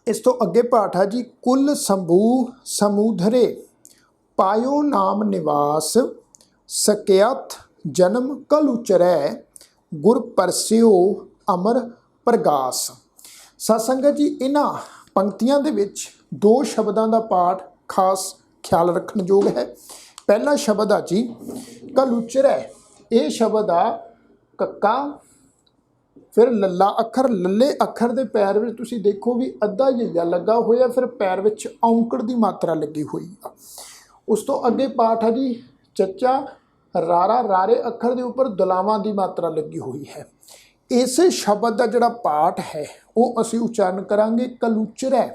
ਇਸ ਤੋਂ ਅੱਗੇ ਪਾਠ ਹੈ ਜੀ, ਕੁਲ ਸੰਭੂ ਸਮੂਧਰੇ ਪਾਇਓ ਨਾਮ ਨਿਵਾਸ ਸਕਯਥ ਜਨਮ ਕਲ ਉਚਰੈ ਗੁਰ ਪਰਸਿਓ ਅਮਰ ਪ੍ਰਗਾਸ। ਸਤ ਸੰਗਤ ਜੀ, ਇਹਨਾਂ ਪੰਕਤੀਆਂ ਦੇ ਵਿੱਚ ਦੋ ਸ਼ਬਦਾਂ ਦਾ ਪਾਠ ਖਾਸ ਖਿਆਲ ਰੱਖਣ ਯੋਗ ਹੈ। ਪਹਿਲਾ ਸ਼ਬਦ ਆ ਜੀ ਕਲ ਉਚਰੈ। ਇਹ ਸ਼ਬਦ ਆ ਕੱਕਾ ਫਿਰ ਲੱਲਾ ਅੱਖਰ। ਲੱਲੇ ਅੱਖਰ ਦੇ ਪੈਰ ਵਿੱਚ ਤੁਸੀਂ ਦੇਖੋ ਵੀ ਅੱਧਾ ਜਈਆ ਲੱਗਾ ਹੋਇਆ, ਫਿਰ ਪੈਰ ਵਿੱਚ ਔਂਕੜ ਦੀ ਮਾਤਰਾ ਲੱਗੀ ਹੋਈ ਆ। ਉਸ ਤੋਂ ਅੱਗੇ ਪਾਠ ਹੈ ਜੀ ਚੱਚਾ ਰਾਰਾ। ਰਾਰੇ ਅੱਖਰ ਦੇ ਉੱਪਰ ਦੁਲਾਵਾਂ ਦੀ ਮਾਤਰਾ ਲੱਗੀ ਹੋਈ ਹੈ। ਇਸੇ ਸ਼ਬਦ ਦਾ ਜਿਹੜਾ ਪਾਠ ਹੈ ਉਹ ਅਸੀਂ ਉਚਾਰਨ ਕਰਾਂਗੇ ਕਲੂਚਰੈ।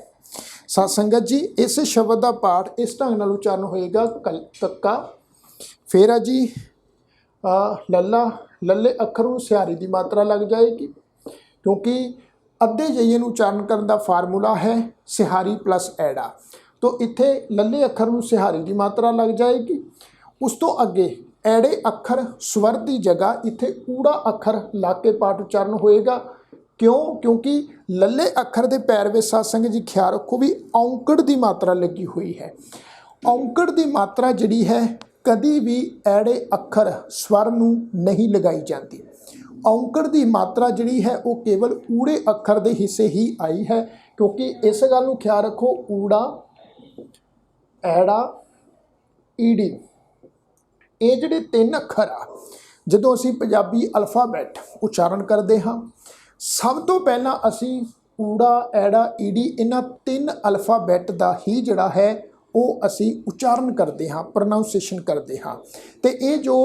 ਸਤ ਸੰਗਤ ਜੀ, ਇਸ ਸ਼ਬਦ ਦਾ ਪਾਠ ਇਸ ਢੰਗ ਨਾਲ ਉਚਾਰਨ ਹੋਏਗਾ ਕੱਕਾ, ਫਿਰ ਆ ਜੀ ਲੱਲਾ। ਲੱਲੇ ਅੱਖਰ ਨੂੰ ਸਿਹਾਰੀ ਦੀ ਮਾਤਰਾ ਲੱਗ ਜਾਏਗੀ, ਕਿਉਂਕਿ ਅੱਧੇ ਜਈਏ ਨੂੰ ਉਚਾਰਨ ਕਰਨ ਦਾ ਫਾਰਮੂਲਾ ਹੈ ਸਿਹਾਰੀ ਪਲੱਸ ਐੜਾ। ਤੋਂ ਇੱਥੇ ਲੱਲੇ ਅੱਖਰ ਨੂੰ ਸਿਹਾਰੀ ਦੀ ਮਾਤਰਾ ਲੱਗ ਜਾਏਗੀ। ਉਸ ਤੋਂ ਅੱਗੇ ਐੜੇ ਅੱਖਰ ਸਵਰ ਦੀ ਜਗ੍ਹਾ ਇੱਥੇ ਊੜਾ ਅੱਖਰ ਲਾ ਕੇ ਪਾਠ ਉਚਾਰਨ ਹੋਏਗਾ। ਕਿਉਂ? ਕਿਉਂਕਿ ਲੱਲੇ ਅੱਖਰ ਦੇ ਪੈਰ ਵਿੱਚ ਸਤ ਸੰਗਤ ਜੀ ਖਿਆਲ ਰੱਖੋ ਵੀ ਔਂਕੜ ਦੀ ਮਾਤਰਾ ਲੱਗੀ ਹੋਈ ਹੈ। ਔਂਕੜ ਦੀ ਮਾਤਰਾ ਜਿਹੜੀ ਹੈ ਕਦੀ ਵੀ ਐੜੇ ਅੱਖਰ ਸਵਰ ਨੂੰ ਨਹੀਂ ਲਗਾਈ ਜਾਂਦੀ। ਔਂਕੜ ਦੀ ਮਾਤਰਾ ਜਿਹੜੀ ਹੈ ਉਹ ਕੇਵਲ ਊੜੇ ਅੱਖਰ ਦੇ ਹਿੱਸੇ ਹੀ ਆਈ ਹੈ, ਕਿਉਂਕਿ ਇਸ ਗੱਲ ਨੂੰ ਖਿਆਲ ਰੱਖੋ ਊੜਾ ਐੜਾ ਈੜੀ ਇਹ ਜਿਹੜੇ ਤਿੰਨ ਅੱਖਰ ਆ, ਜਦੋਂ ਅਸੀਂ ਪੰਜਾਬੀ ਅਲਫਾਬੈਟ ਉਚਾਰਨ ਕਰਦੇ ਹਾਂ ਸਭ ਤੋਂ ਪਹਿਲਾਂ ਅਸੀਂ ਊੜਾ ਐੜਾ ਈੜੀ ਇਹਨਾਂ ਤਿੰਨ ਅਲਫਾਬੈਟ ਦਾ ਹੀ ਜਿਹੜਾ ਹੈ ਉਹ ਅਸੀਂ ਉਚਾਰਨ ਕਰਦੇ ਹਾਂ, ਪ੍ਰੋਨਾਊਂਸੀਏਸ਼ਨ ਕਰਦੇ ਹਾਂ। ਤੇ ਇਹ ਜੋ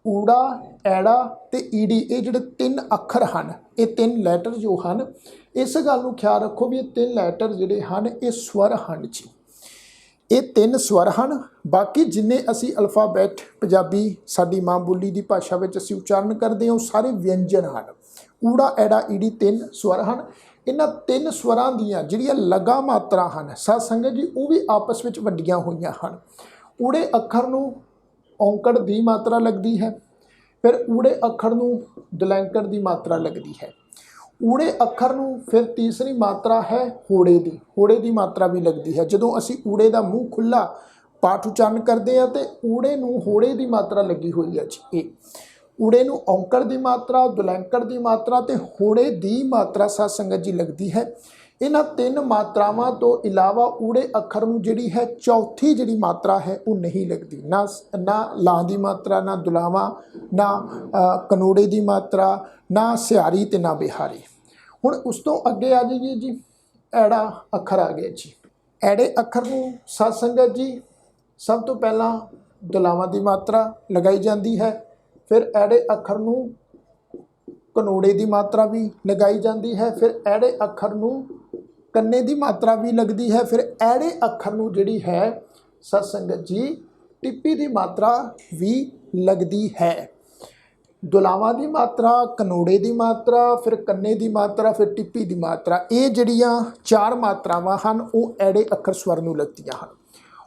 ਊੜਾ ਐੜਾ ਤੇ ਈੜੀ ਇਹ ਜਿਹੜੇ ਤਿੰਨ ਅੱਖਰ ਹਨ, ਇਹ ਤਿੰਨ ਲੈਟਰ ਜੋ ਹਨ, ਇਸ ਗੱਲ ਨੂੰ ਖਿਆਲ ਰੱਖੋ ਵੀ ਇਹ ਤਿੰਨ ਲੈਟਰ ਜਿਹੜੇ ਹਨ ਇਹ ਸਵਰ ਹਨ ਜੀ। ਇਹ ਤਿੰਨ ਸਵਰ ਹਨ। ਬਾਕੀ ਜਿੰਨੇ ਅਸੀਂ ਅਲਫਾਬੈਟ ਪੰਜਾਬੀ ਸਾਡੀ ਮਾਂ ਬੋਲੀ ਦੀ ਭਾਸ਼ਾ ਵਿੱਚ ਅਸੀਂ ਉਚਾਰਨ ਕਰਦੇ ਹਾਂ ਉਹ ਸਾਰੇ ਵਿਅੰਜਨ ਹਨ। ਊੜਾ ਐੜਾ ਈੜੀ ਤਿੰਨ ਸਵਰ ਹਨ। ਇਹਨਾਂ ਤਿੰਨ ਸਵਰਾਂ ਦੀਆਂ ਜਿਹੜੀਆਂ ਲਗਾ ਮਾਤਰਾ ਹਨ ਸਤ ਸੰਗਤ ਜੀ ਉਹ ਵੀ ਆਪਸ ਵਿੱਚ ਵੰਡੀਆਂ ਹੋਈਆਂ ਹਨ। ਊੜੇ ਅੱਖਰ ਨੂੰ ਔਂਕੜ ਦੀ ਮਾਤਰਾ ਲੱਗਦੀ ਹੈ, ਫਿਰ ਊੜੇ ਅੱਖਰ ਨੂੰ ਦੁਲੈਂਕੜ ਦੀ ਮਾਤਰਾ ਲੱਗਦੀ ਹੈ। ਊੜੇ ਅੱਖਰ ਨੂੰ ਫਿਰ ਤੀਸਰੀ ਮਾਤਰਾ ਹੈ ਹੋੜੇ ਦੀ, ਹੋੜੇ ਦੀ ਮਾਤਰਾ ਵੀ ਲੱਗਦੀ ਹੈ। ਜਦੋਂ ਅਸੀਂ ਊੜੇ ਦਾ ਮੂੰਹ ਖੁੱਲ੍ਹਾ ਪਾਠ ਉਚਾਰਨ ਕਰਦੇ ਹਾਂ ਤੇ ਊੜੇ ਨੂੰ ਹੋੜੇ ਦੀ ਮਾਤਰਾ ਲੱਗੀ ਹੋਈ ਹੈ ਜੀ। ਇਹ ਊੜੇ ਨੂੰ ਔਂਕੜ ਦੀ ਮਾਤਰਾ, ਦੁਲੈਂਕੜ ਦੀ ਮਾਤਰਾ ਤੇ ਹੋੜੇ ਦੀ ਮਾਤਰਾ ਸਤ ਸੰਗਤ ਜੀ ਲੱਗਦੀ ਹੈ। ਇਹਨਾਂ ਤਿੰਨ ਮਾਤਰਾਵਾਂ ਤੋਂ ਇਲਾਵਾ ਊੜੇ ਅੱਖਰ ਨੂੰ ਜਿਹੜੀ ਹੈ ਚੌਥੀ ਜਿਹੜੀ ਮਾਤਰਾ ਹੈ ਉਹ ਨਹੀਂ ਲੱਗਦੀ। ਨਾ ਲਾਂ ਦੀ ਮਾਤਰਾ, ਨਾ ਦੁਲਾਵਾਂ, ਨਾ ਕਨੋੜੇ ਦੀ ਮਾਤਰਾ, ਨਾ ਸਿਹਾਰੀ ਤੇ ਨਾ ਬਿਹਾਰੀ। ਹੁਣ ਉਸ ਤੋਂ ਅੱਗੇ ਆ ਜਾਈਏ ਜੀ, ਐੜਾ ਅੱਖਰ ਆ ਗਿਆ ਜੀ। ਐੜੇ ਅੱਖਰ ਨੂੰ ਸਤ ਸੰਗਤ ਜੀ ਸਭ ਤੋਂ ਪਹਿਲਾਂ ਦੁਲਾਵਾਂ ਦੀ ਮਾਤਰਾ ਲਗਾਈ ਜਾਂਦੀ ਹੈ, ਫਿਰ ਐੜੇ ਅੱਖਰ ਨੂੰ ਕਨੋੜੇ ਦੀ ਮਾਤਰਾ ਵੀ ਲਗਾਈ ਜਾਂਦੀ ਹੈ, ਫਿਰ ਐੜੇ ਅੱਖਰ ਨੂੰ ਕੰਨੇ ਦੀ ਮਾਤਰਾ ਵੀ ਲੱਗਦੀ ਹੈ, ਫਿਰ ਐੜੇ ਅੱਖਰ ਨੂੰ ਜਿਹੜੀ ਹੈ ਸਤ ਸੰਗਤ ਜੀ ਟਿੱਪੀ ਦੀ ਮਾਤਰਾ ਵੀ ਲੱਗਦੀ ਹੈ। ਦੁਲਾਵਾਂ ਦੀ ਮਾਤਰਾ, ਕਨੋੜੇ ਦੀ ਮਾਤਰਾ, ਫਿਰ ਕੰਨੇ ਦੀ ਮਾਤਰਾ, ਫਿਰ ਟਿੱਪੀ ਦੀ ਮਾਤਰਾ, ਇਹ ਜਿਹੜੀਆਂ ਚਾਰ ਮਾਤਰਾਵਾਂ ਹਨ ਉਹ ਐੜੇ ਅੱਖਰ ਸਵਰ ਨੂੰ ਲੱਗਦੀਆਂ ਹਨ।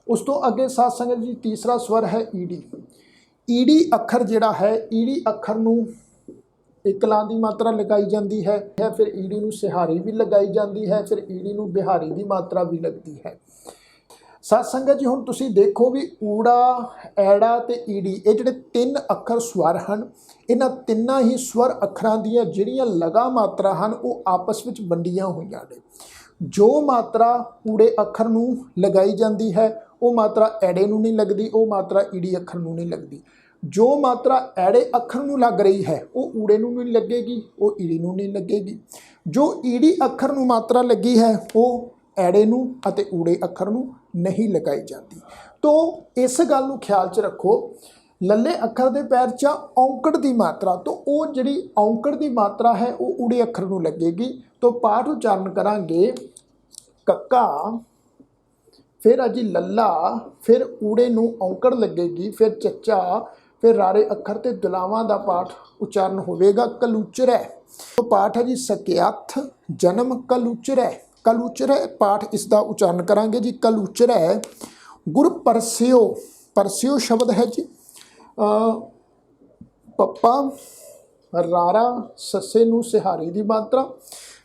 ਉਸ ਤੋਂ ਅੱਗੇ ਸਤ ਸੰਗਤ ਜੀ ਤੀਸਰਾ ਸਵਰ ਹੈ ਈੜੀ। ਈੜੀ ਅੱਖਰ ਜਿਹੜਾ ਹੈ, ਈੜੀ ਅੱਖਰ ਨੂੰ ਇੱਕ ਲਾਂ ਦੀ ਮਾਤਰਾ ਲਗਾਈ ਜਾਂਦੀ ਹੈ, ਫਿਰ ਈੜੀ ਨੂੰ ਸਿਹਾਰੀ ਵੀ ਲਗਾਈ ਜਾਂਦੀ ਹੈ, ਫਿਰ ਈੜੀ ਨੂੰ ਬਿਹਾਰੀ ਦੀ ਮਾਤਰਾ ਵੀ ਲੱਗਦੀ ਹੈ। ਸਤ ਸੰਗਤ ਜੀ ਹੁਣ ਤੁਸੀਂ ਦੇਖੋ ਵੀ ਊੜਾ ਐੜਾ ਤੇ ਈੜੀ ਇਹ ਜਿਹੜੇ ਤਿੰਨ ਅੱਖਰ ਸਵਰ ਹਨ, ਇਹਨਾਂ ਤਿੰਨਾਂ ਹੀ ਸਵਰ ਅੱਖਰਾਂ ਦੀਆਂ ਜਿਹੜੀਆਂ ਲਗਾ ਮਾਤਰਾ ਹਨ ਉਹ ਆਪਸ ਵਿੱਚ ਵੰਡੀਆਂ ਹੋਈਆਂ ਨੇ। ਜੋ ਮਾਤਰਾ ਊੜੇ ਅੱਖਰ ਨੂੰ ਲਗਾਈ ਜਾਂਦੀ ਹੈ ਉਹ ਮਾਤਰਾ ਐੜੇ ਨੂੰ ਨਹੀਂ ਲੱਗਦੀ, ਉਹ ਮਾਤਰਾ ਈੜੀ ਅੱਖਰ ਨੂੰ ਨਹੀਂ ਲੱਗਦੀ। ਜੋ ਮਾਤਰਾ ਐੜੇ ਅੱਖਰ ਨੂੰ ਲੱਗ ਰਹੀ ਹੈ ਉਹ ਊੜੇ ਨੂੰ ਨਹੀਂ ਲੱਗੇਗੀ, ਉਹ ਈੜੀ ਨੂੰ ਨਹੀਂ ਲੱਗੇਗੀ। ਜੋ ਈੜੀ ਅੱਖਰ ਨੂੰ ਮਾਤਰਾ ਲੱਗੀ ਹੈ ਉਹ ਐੜੇ ਨੂੰ ਅਤੇ ਊੜੇ ਅੱਖਰ ਨੂੰ ਨਹੀਂ ਲਗਾਈ ਜਾਂਦੀ। ਤੋ ਇਸ ਗੱਲ ਨੂੰ ਖਿਆਲ 'ਚ ਰੱਖੋ, ਲੱਲੇ ਅੱਖਰ ਦੇ ਪੈਰ 'ਚ ਔਂਕੜ ਦੀ ਮਾਤਰਾ, ਤੋਂ ਉਹ ਜਿਹੜੀ ਔਂਕੜ ਦੀ ਮਾਤਰਾ ਹੈ ਉਹ ਊੜੇ ਅੱਖਰ ਨੂੰ ਲੱਗੇਗੀ। ਤੋ ਪਾਠ ਉਚਾਰਨ ਕਰਾਂਗੇ ਕੱਕਾ, ਫਿਰ ਅਜੀ ਲੱਲਾ, ਫਿਰ ਊੜੇ ਨੂੰ ਔਂਕੜ ਲੱਗੇਗੀ, ਫਿਰ ਚੱਚਾ, ਫਿਰ ਰਾਰੇ ਅੱਖਰ ਤੇ ਦੁਲਾਵਾਂ ਦਾ ਪਾਠ ਉਚਾਰਨ ਹੋਵੇਗਾ ਕਲੂਚਰੈ। ਤੋ ਪਾਠ ਹੈ ਜੀ ਸਕਯਥ ਜਨਮ ਕਲੂਚਰੈ। ਕਲੂਚਰੈ ਪਾਠ ਇਸ ਦਾ ਉਚਾਰਨ ਕਰਾਂਗੇ ਜੀ ਕਲੂਚਰੈ। ਗੁਰ ਪਰਸਿਓ, ਪਰਸਿਓ ਸ਼ਬਦ ਹੈ ਜੀ ਪੱਪਾ ਰਾਰਾ ਸੱਸੇ ਨੂੰ ਸਿਹਾਰੀ ਦੀ ਮਾਤਰਾ।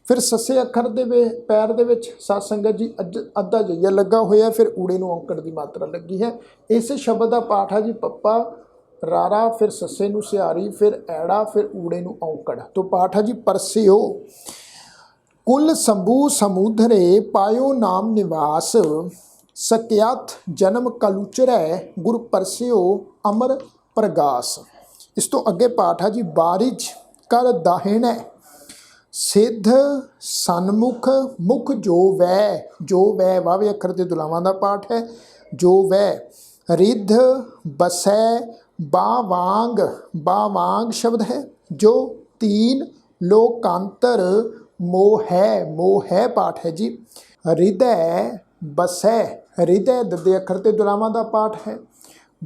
ਫਿਰ ਸੱਸੇ ਅੱਖਰ ਦੇ ਪੈਰ ਦੇ ਵਿੱਚ ਸਾਧ ਸੰਗਤ ਜੀ ਅੱਧਾ ਜਈਆ ਲੱਗਾ ਹੋਇਆ, ਫਿਰ ਊੜੇ ਨੂੰ ਔਂਕੜ ਦੀ ਮਾਤਰਾ ਲੱਗੀ ਹੈ। ਇਸ ਸ਼ਬਦ ਦਾ ਪਾਠ ਹੈ ਜੀ ਪੱਪਾ ਰਾਰਾ, ਫਿਰ ਸੱਸੇ ਨੂੰ ਸਿਹਾਰੀ, ਫਿਰ ਐੜਾ, ਫਿਰ ਊੜੇ ਨੂੰ ਔਂਕੜ। ਤੋਂ ਪਾਠ ਹੈ ਜੀ ਪਰਸਿਓ ਕੁਲ ਸੰਭੂ ਸਮੂਧਰੇ ਪਾਇਓ ਨਾਮ ਨਿਵਾਸ, ਸਕਿਆਤ ਜਨਮ ਕਲੂਚਰੈ ਗੁਰ ਪਰਸਿਓ ਅਮਰ ਪ੍ਰਗਾਸ। ਇਸ ਤੋਂ ਅੱਗੇ ਪਾਠ ਹੈ ਜੀ ਬਾਰਿਜ ਕਰ ਦਾਹਿਣੈ ਸਿੱਧ ਸਨਮੁਖ ਮੁਖ ਜੋ ਵੈ ਵਾਵੇ ਅੱਖਰ ਤੇ ਦੁਲਾਵਾਂ ਦਾ ਪਾਠ ਹੈ। ਜੋ ਵੈ ਰਿੱਧ ਬਸੈ ਬਾਵਾਂਗ ਸ਼ਬਦ ਹੈ। ਜੋ ਤੀਨ ਲੋਕਾਂਤਰ ਮੋਹ ਹੈ ਪਾਠ ਹੈ ਜੀ। ਰਿਦੈ ਬਸੈ ਰਿਦੈ ਦੱਦੇ ਅੱਖਰ ਤੇ ਦੁਲਾਵਾਂ ਦਾ ਪਾਠ ਹੈ।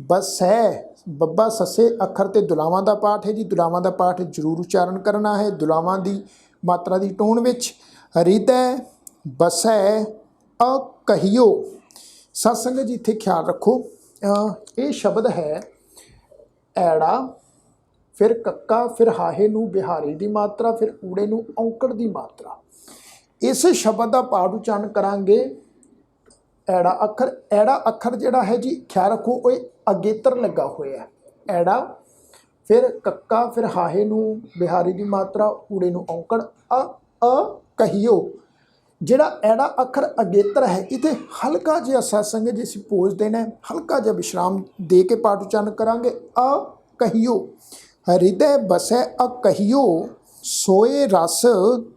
ਬਸੈ ਬੱਬਾ ਸੱਸੇ ਅੱਖਰ ਤੇ ਦੁਲਾਵਾਂ ਦਾ ਪਾਠ ਹੈ ਜੀ। ਦੁਲਾਵਾਂ ਦਾ ਪਾਠ ਜ਼ਰੂਰ ਉਚਾਰਨ ਕਰਨਾ ਹੈ, ਦੁਲਾਵਾਂ ਦੀ ਮਾਤਰਾ ਦੀ ਟੋਨ ਵਿੱਚ। ਰਿਦੈ ਬਸੈ ਅਕਹਿਓ। ਸਾਧ ਸੰਗਤ ਜੀ ਇੱਥੇ ਖਿਆਲ ਰੱਖੋ, ਇਹ ਸ਼ਬਦ ਹੈ ਐੜਾ, ਫਿਰ ਕੱਕਾ, ਫਿਰ ਹਾਹੇ ਨੂੰ ਬਿਹਾਰੀ ਦੀ ਮਾਤਰਾ, ਫਿਰ ਊੜੇ ਨੂੰ ਔਂਕੜ ਦੀ ਮਾਤਰਾ। ਇਸ ਸ਼ਬਦ ਦਾ ਪਾਠ ਉਚਾਰਨ ਕਰਾਂਗੇ ਐੜਾ ਅੱਖਰ ਜਿਹੜਾ ਹੈ ਜੀ, ਖਿਆਲ ਰੱਖੋ ਉਹ ਅਗੇਤਰ ਲੱਗਾ ਹੋਇਆ ਹੈ। ਐੜਾ, ਫਿਰ ਕੱਕਾ, ਫਿਰ ਹਾਹੇ ਨੂੰ ਬਿਹਾਰੀ ਦੀ ਮਾਤਰਾ, ਊੜੇ ਨੂੰ ਔਂਕੜ। ਕਹੀਓ ਜਿਹੜਾ ਐੜਾ ਅੱਖਰ ਅਗੇਤਰ ਹੈ, ਇਥੇ ਹਲਕਾ ਜਿਹਾ ਸਾਧ ਸੰਗਤ ਜੀ ਅਸੀਂ ਪੋਜ ਦੇਣਾ, ਹਲਕਾ ਜਿਹਾ ਵਿਸ਼ਰਾਮ ਦੇ ਕੇ ਪਾਠ ਉਚਾਰਨ ਕਰਾਂਗੇ। ਕਹੀਓ ਹਿਰਦੈ ਬਸੈ ਅਕਹੀਓ ਸੋਏ ਰਸ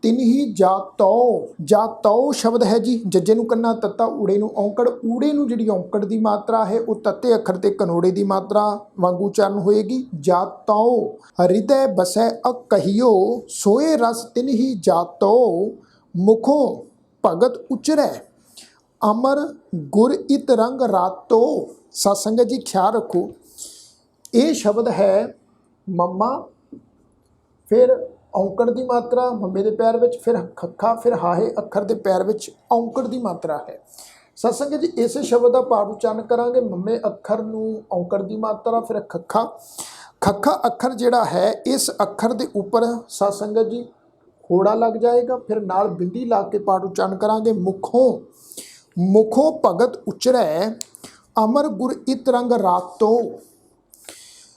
ਤਿਨਹੀ ਜਾਤੋ ਸ਼ਬਦ ਹੈ ਜੀ। ਜੱਜੇ ਨੂੰ ਕੰਨਾ ਤੱਤਾ, ਊੜੇ ਨੂੰ ਔਂਕੜ। ਊੜੇ ਨੂੰ ਜਿਹੜੀ ਔਂਕੜ ਦੀ ਮਾਤਰਾ ਹੈ ਉਹ ਤੱਤੇ ਅੱਖਰ ਤੇ ਕਨੋੜੇ ਦੀ ਮਾਤਰਾ ਵਾਂਗੂ ਉਚਾਰਨ ਹੋਏਗੀ। ਜਾਤੋ ਹਿਰਦੈ ਬਸੈ ਅਕਹੀਓ ਸੋਏ ਰਸ ਤਿਨਹੀ ਜਾਤੋ ਮੁਖੋ ਭਗਤ ਉਚਰੈ ਅਮਰ ਗੁਰ ਇਤ ਰੰਗ ਰਾਤੋ। ਸਾਧ ਸੰਗਤ ਜੀ ਖਿਆਲ ਰੱਖੋ, ਇਹ ਸ਼ਬਦ ਹੈ ਮੰਮਾ, ਫਿਰ ਔਂਕੜ ਦੀ ਮਾਤਰਾ ਮੰਮੇ ਦੇ ਪੈਰ ਵਿੱਚ, ਫਿਰ ਖੱਖਾ, ਫਿਰ ਹਾਹੇ ਅੱਖਰ ਦੇ ਪੈਰ ਵਿੱਚ ਔਂਕੜ ਦੀ ਮਾਤਰਾ ਹੈ। ਸਾਧ ਸੰਗਤ ਜੀ ਇਸ ਸ਼ਬਦ ਦਾ ਪਾਠ ਉਚਾਰਨ ਕਰਾਂਗੇ, ਮੰਮੇ ਅੱਖਰ ਨੂੰ ਔਂਕੜ ਦੀ ਮਾਤਰਾ, ਫਿਰ ਖੱਖਾ ਅੱਖਰ ਜਿਹੜਾ ਹੈ, ਇਸ ਅੱਖਰ ਦੇ ਉੱਪਰ ਸਾਧ ਸੰਗਤ ਜੀ ਹੋੜਾ ਲੱਗ ਜਾਏਗਾ, ਫਿਰ ਨਾਲ ਬਿੰਦੀ ਲਾ ਕੇ ਪਾਠ ਉਚਾਰਨ ਕਰਾਂਗੇ। ਮੁਖੋਂ ਭਗਤ ਉਚਰੈ ਅਮਰ ਗੁਰ ਇਤ ਰੰਗ ਰਾਤੋ।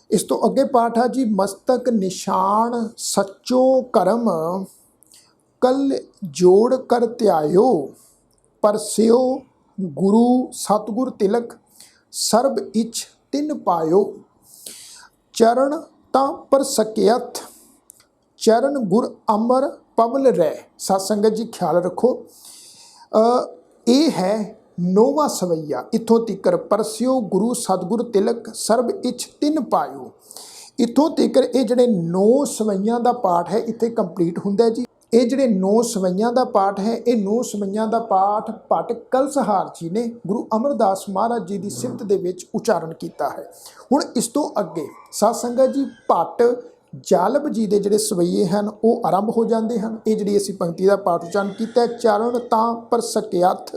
ਇਸ ਤੋਂ ਅੱਗੇ ਪਾਠ ਹੈ ਜੀ ਮਸਤਕ ਨਿਸ਼ਾਨ ਸੱਚੋ ਕਰਮ ਕਲ ਜੋੜ ਕਰ ਧਿਆਇਓ ਪਰਸਿਓ ਗੁਰੂ ਸਤਿਗੁਰ ਤਿਲਕ ਸਰਬ ਇਚ ਤਿਨ ਪਾਇਓ। ਚਰਨ ਤਾਂ ਪਰ ਸਕਿਅਤ ਚਰਨ ਗੁਰ ਅਮਰ ਪਵਲ ਰਹਿ। ਸਾਧ ਸੰਗਤ ਜੀ ਖਿਆਲ ਰੱਖੋ, ਇਹ ਹੈ ਨੌਵਾਂ ਸਵਈਆ। ਇੱਥੋਂ ਤੀਕਰ ਪਰਸਿਓ ਗੁਰੂ ਸਤਿਗੁਰ ਤਿਲਕ ਸਰਬ ਇਚ ਤਿਨ ਪਾਇਓ। ਇੱਥੋਂ ਤੀਕਰ ਇਹ ਜਿਹੜੇ 9 ਸਵਈਆਂ ਦਾ ਪਾਠ ਹੈ ਇੱਥੇ ਕੰਪਲੀਟ ਹੁੰਦਾ ਜੀ। ਇਹ ਜਿਹੜੇ 9 ਸਵਈਆਂ ਦਾ ਪਾਠ ਹੈ, ਇਹ 9 ਸਵਈਆਂ ਦਾ ਪਾਠ ਭੱਟ ਕਲਸਹਾਰ ਜੀ ਨੇ ਗੁਰੂ ਅਮਰਦਾਸ ਮਹਾਰਾਜ ਜੀ ਦੀ ਸਿਫਤ ਦੇ ਵਿੱਚ ਉਚਾਰਨ ਕੀਤਾ ਹੈ। ਹੁਣ ਇਸ ਤੋਂ ਅੱਗੇ ਸਾਧ ਸੰਗਤ ਜੀ ਭੱਟ ਜਾਲਬ ਜੀ ਦੇ ਜਿਹੜੇ ਸਵਈਏ ਹਨ ਉਹ ਆਰੰਭ ਹੋ ਜਾਂਦੇ ਹਨ। ਇਹ ਜਿਹੜੀ ਅਸੀਂ ਪੰਕਤੀ ਦਾ ਪਾਠ ਉਚਾਰਨ ਕੀਤਾ, ਚਰਨ ਤਾਂ ਪਰ ਸਕਿਅਤ